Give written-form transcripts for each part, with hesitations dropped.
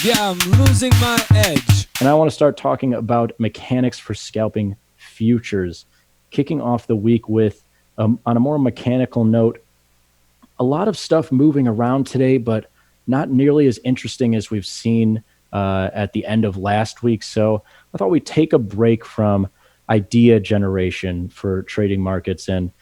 Yeah, I'm losing my edge. And I want to start talking about mechanics for scalping futures. Kicking off the week with, on a more mechanical note, a lot of stuff moving around today, but not nearly as interesting as we've seen at the end of last week. So I thought we'd take a break from idea generation for trading markets and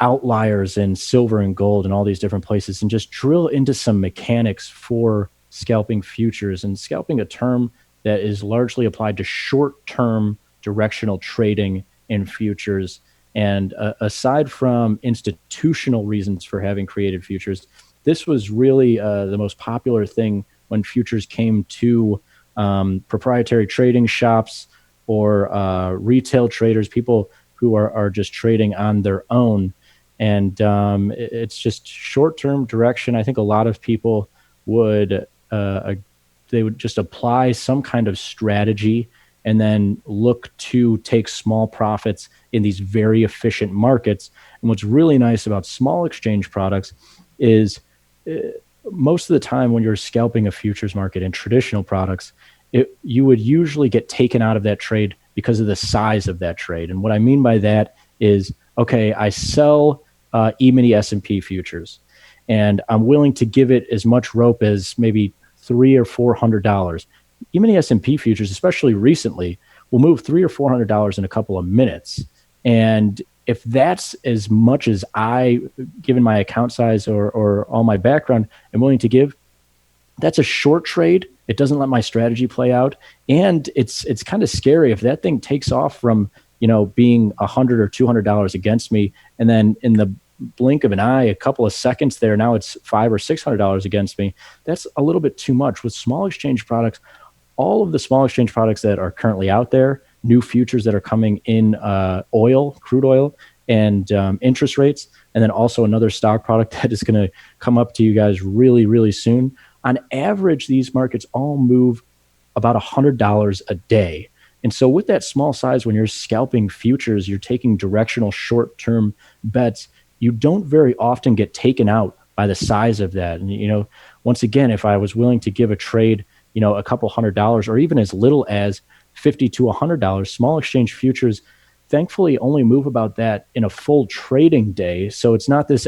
outliers in silver and gold and all these different places and just drill into some mechanics for scalping futures. And scalping, a term that is largely applied to short-term directional trading in futures. And aside from institutional reasons for having created futures, this was really the most popular thing when futures came to proprietary trading shops or retail traders, people who are just trading on their own. And it's just short-term direction. I think a lot of people would they would just apply some kind of strategy and then look to take small profits in these very efficient markets. And what's really nice about small exchange products is most of the time when you're scalping a futures market in traditional products, you would usually get taken out of that trade because of the size of that trade. And what I mean by that is, okay, I sell E-mini S&P futures, and I'm willing to give it as much rope as maybe $300 or $400. E-mini S&P futures, especially recently, will move $300 or $400 in a couple of minutes. And if that's as much as I, given my account size or all my background, am willing to give, that's a short trade. It doesn't let my strategy play out. And it's kind of scary if that thing takes off from, being $100 or $200 against me. And then in the blink of an eye, a couple of seconds there, now it's $500 or $600 against me. That's a little bit too much. With small exchange products, all of the small exchange products that are currently out there, new futures that are coming in oil, crude oil, and interest rates, and then also another stock product that is going to come up to you guys really, really soon. On average, these markets all move about $100 a day. And so with that small size, when you're scalping futures, you're taking directional short-term bets, you don't very often get taken out by the size of that. And, once again, if I was willing to give a trade, a couple $100 or even as little as $50 to $100, small exchange futures thankfully only move about that in a full trading day. So it's not this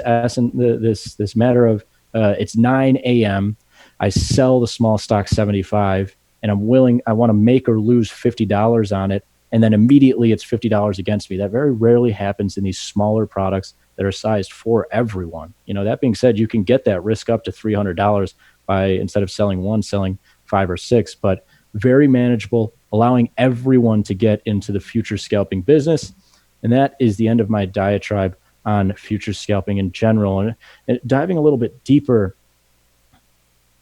matter of it's 9 a.m. I sell the small stock 75 and I want to make or lose $50 on it. And then immediately it's $50 against me. That very rarely happens in these smaller products that are sized for everyone. That being said, you can get that risk up to $300 by, instead of selling one, selling 5 or 6, but very manageable, allowing everyone to get into the future scalping business. And that is the end of my diatribe on future scalping in general. And diving a little bit deeper,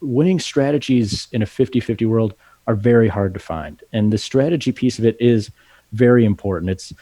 winning strategies in a 50-50 world are very hard to find. And the strategy piece of it is very important. It's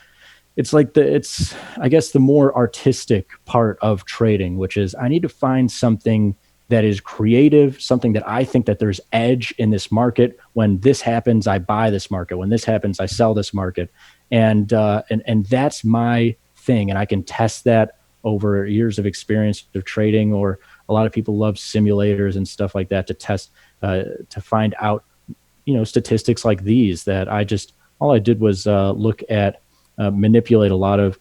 I guess the more artistic part of trading, which is I need to find something that is creative, something that I think that there's edge in this market. When this happens, I buy this market. When this happens, I sell this market. And that's my thing. And I can test that over years of experience of trading, or a lot of people love simulators and stuff like that to test, to find out, statistics like these that all I did was look at, manipulate a lot of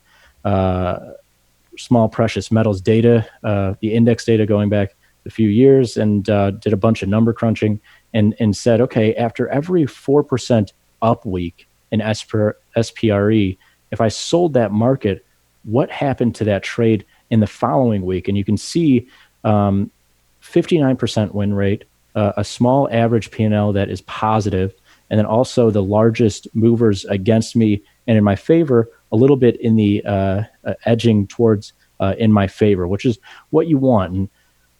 small precious metals data, the index data going back a few years, and did a bunch of number crunching and said, okay, after every 4% up week in SPRE, if I sold that market, what happened to that trade in the following week? And you can see 59% win rate, a small average P&L that is positive, and then also the largest movers against me and in my favor, a little bit in the edging towards in my favor, which is what you want. And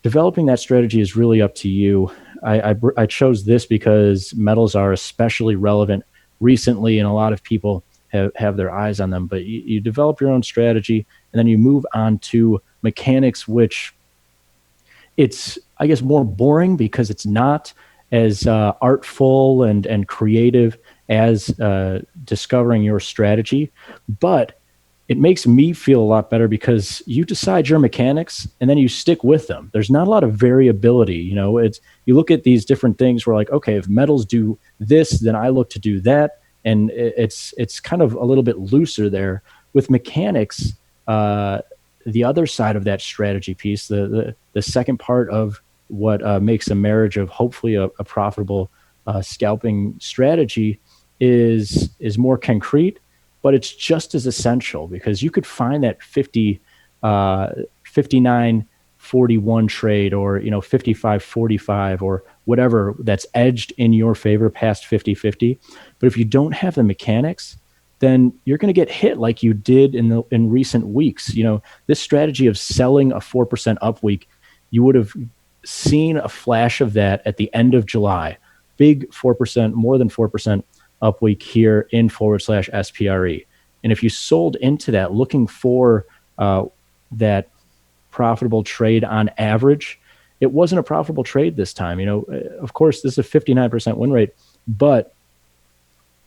developing that strategy is really up to you. I chose this because metals are especially relevant recently, and a lot of people have their eyes on them. But you develop your own strategy, and then you move on to mechanics, which it's, I guess, more boring because it's not as artful and creative as discovering your strategy. But it makes me feel a lot better because you decide your mechanics and then you stick with them. There's not a lot of variability. It's, you look at these different things where, like, okay, if metals do this, then I look to do that. And it's kind of a little bit looser there. With mechanics, the other side of that strategy piece, the second part of what makes a marriage of hopefully a profitable scalping strategy is more concrete, but it's just as essential, because you could find that 59-41 trade, or 55-45, or whatever, that's edged in your favor past 50-50. But if you don't have the mechanics, then you're going to get hit like you did in recent weeks. This strategy of selling a 4% up week, you would have seen a flash of that at the end of July. Big 4%, more than 4% up week here in /SPRE. And if you sold into that looking for that profitable trade on average, it wasn't a profitable trade this time. Of course, this is a 59% win rate, but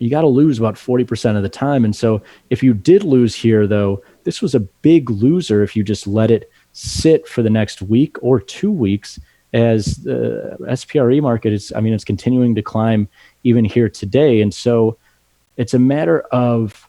you got to lose about 40% of the time. And so if you did lose here, though, this was a big loser if you just let it sit for the next week or 2 weeks, as the SPRE market it's continuing to climb even here today. And so it's a matter of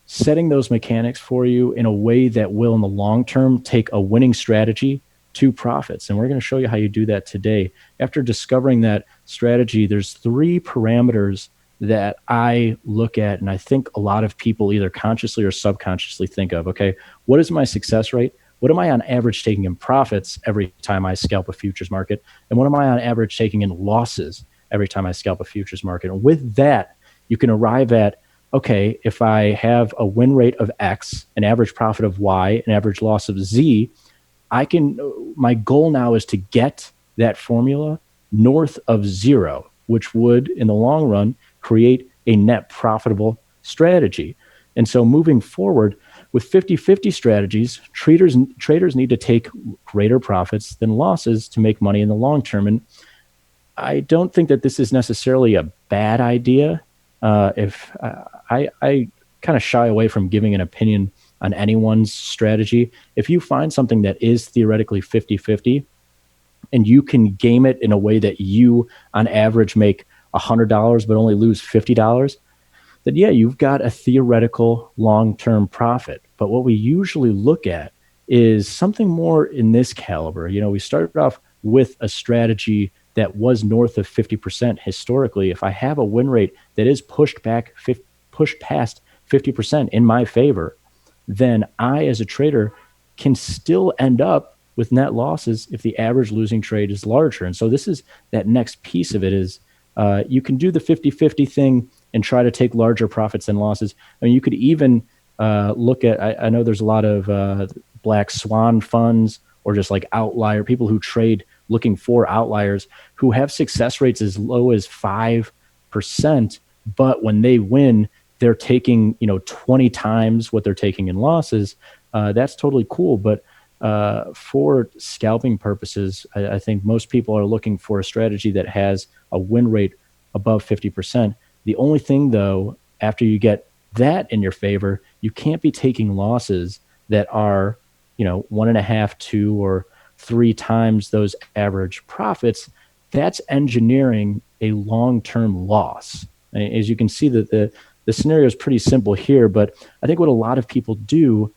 setting those mechanics for you in a way that will, in the long term, take a winning strategy to profits. And we're going to show you how you do that today. After discovering that strategy, there's 3 parameters that I look at, and I think a lot of people either consciously or subconsciously think of. Okay, what is my success rate? What am I on average taking in profits every time I scalp a futures market? And what am I on average taking in losses every time I scalp a futures market? And with that, you can arrive at, okay, if I have a win rate of X, an average profit of Y, an average loss of Z, my goal now is to get that formula north of 0, which would, in the long run, create a net profitable strategy. And so moving forward with 50-50 strategies, traders need to take greater profits than losses to make money in the long term. And I don't think that this is necessarily a bad idea. If I kind of shy away from giving an opinion on anyone's strategy. If you find something that is theoretically 50-50 and you can game it in a way that you on average make $100 but only lose $50, then yeah, you've got a theoretical long-term profit. But what we usually look at is something more in this caliber. We started off with a strategy that was north of 50% historically. If I have a win rate that is pushed past 50% in my favor, then I, as a trader, can still end up with net losses if the average losing trade is larger. And so this is that next piece of it is you can do the 50-50 thing and try to take larger profits than losses. I mean, you could even look at, I know there's a lot of black swan funds or just like outlier people who trade looking for outliers who have success rates as low as 5%, but when they win, they're taking 20 times what they're taking in losses. That's totally cool. But for scalping purposes, I think most people are looking for a strategy that has a win rate above 50%. The only thing, though, after you get that in your favor, you can't be taking losses that are 1.5, 2, or 3 times those average profits. That's engineering a long-term loss. As you can see, that the scenario is pretty simple here, but I think what a lot of people do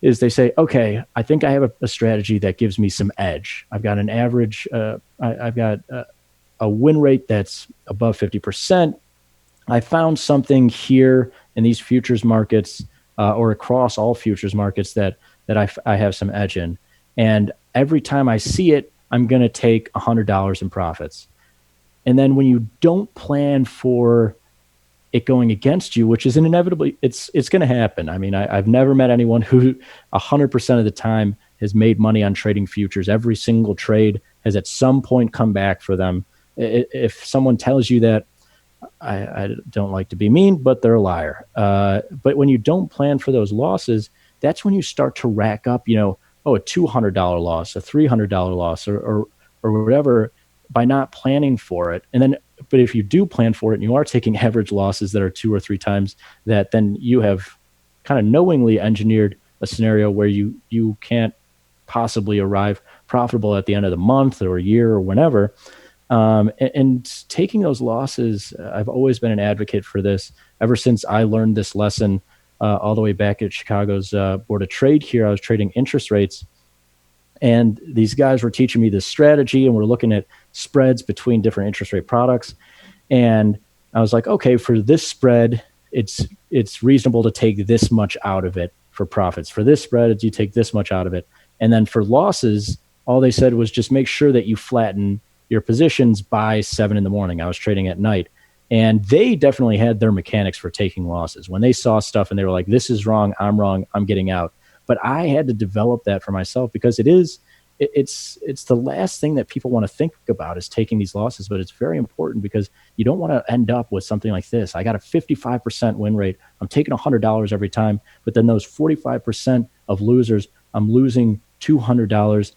is they say, okay, I think I have a strategy that gives me some edge. I've got an average, I've got a win rate that's above 50%. I found something here in these futures markets or across all futures markets that I have some edge in. And every time I see it, I'm going to take $100 in profits. And then when you don't plan for it going against you, which is inevitably, it's going to happen. I mean, I've never met anyone who 100% of the time has made money on trading futures. Every single trade has at some point come back for them. If someone tells you that, I don't like to be mean, but they're a liar. But when you don't plan for those losses, that's when you start to rack up, a $200 loss, a $300 loss, or whatever, by not planning for it. And then, but if you do plan for it and you are taking average losses that are 2 or 3 times that, then you have kind of knowingly engineered a scenario where you can't possibly arrive profitable at the end of the month or year or whenever. And taking those losses, I've always been an advocate for this ever since I learned this lesson all the way back at Chicago's Board of Trade here. I was trading interest rates, and these guys were teaching me this strategy, and we're looking at spreads between different interest rate products. And I was like, okay, for this spread, it's reasonable to take this much out of it for profits. For this spread, you take this much out of it. And then for losses, all they said was just make sure that you flatten your positions by 7 in the morning. I was trading at night. And they definitely had their mechanics for taking losses. When they saw stuff and they were like, this is wrong, I'm getting out. But I had to develop that for myself because it's the last thing that people want to think about is taking these losses, but it's very important because you don't want to end up with something like this. I got a 55% win rate. I'm taking $100 every time, but then those 45% of losers, I'm losing $200.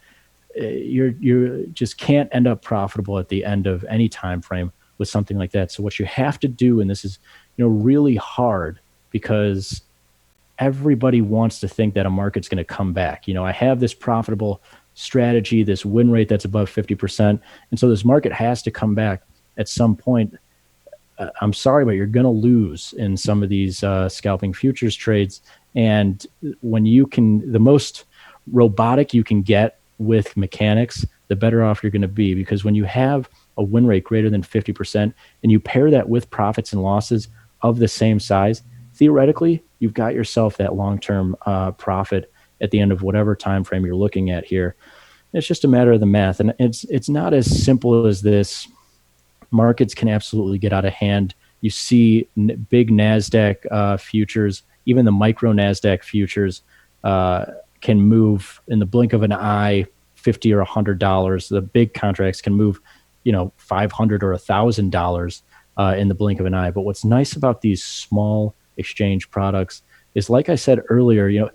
You just can't end up profitable at the end of any time frame with something like that. So what you have to do, and this is really hard because everybody wants to think that a market's going to come back. I have this profitable strategy, this win rate that's above 50%. And so this market has to come back at some point. I'm sorry, but you're going to lose in some of these scalping futures trades. And when the most robotic you can get with mechanics, the better off you're going to be. Because when you have a win rate greater than 50% and you pair that with profits and losses of the same size, theoretically, you've got yourself that long-term profit at the end of whatever time frame you're looking at here. It's just a matter of the math, and it's not as simple as this. Markets can absolutely get out of hand. You see big NASDAQ futures, even the micro NASDAQ futures can move in the blink of an eye, $50 or $100. The big contracts can move, $500 or $1,000 in the blink of an eye. But what's nice about these small exchange products is, like I said earlier,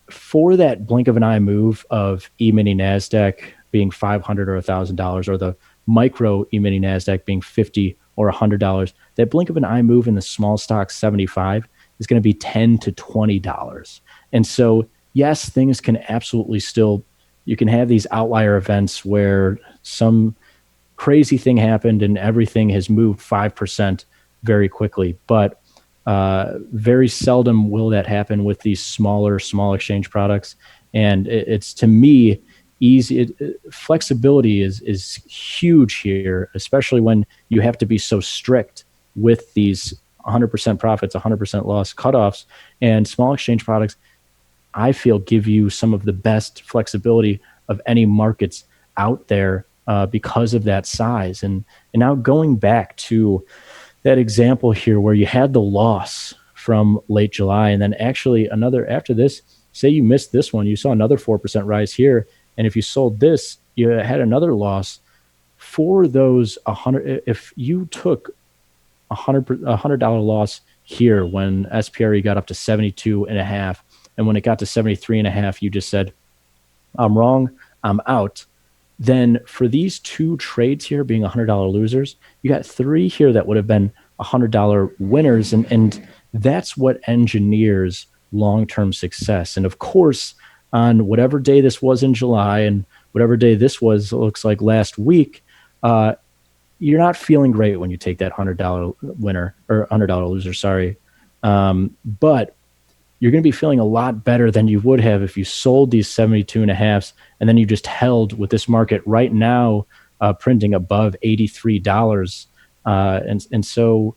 for that blink of an eye move of E-mini NASDAQ being $500 or $1,000, or the micro E-mini NASDAQ being $50 or $100, that blink of an eye move in the small stock 75 is going to be $10 to $20. And so, yes, things can absolutely you can have these outlier events where some crazy thing happened and everything has moved 5% very quickly. But very seldom will that happen with these small exchange products. And it's, to me, easy. Flexibility is huge here, especially when you have to be so strict with these 100% profits, 100% loss cutoffs. And small exchange products, I feel, give you some of the best flexibility of any markets out there because of that size. And now going back to that example here where you had the loss from late July, and then actually after this, say you missed this one, you saw another 4% rise here. And if you sold this, you had another loss for those 100. If you took $100 loss here when SPRE got up to 72.5, and when it got to 73.5, you just said, I'm wrong, I'm out. Then for these two trades here being $100 losers, you got three here that would have been $100 winners. And that's what engineers long-term success. And of course, on whatever day this was in July and whatever day this was, looks like last week, you're not feeling great when you take that $100 winner or $100 loser, sorry. But you're going to be feeling a lot better than you would have if you sold these 72.5s and then you just held with this market right now printing above $83. And so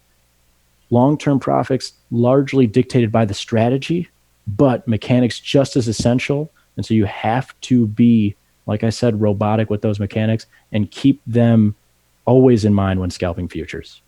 long-term profits largely dictated by the strategy, but mechanics just as essential. And so you have to be, like I said, robotic with those mechanics and keep them always in mind when scalping futures.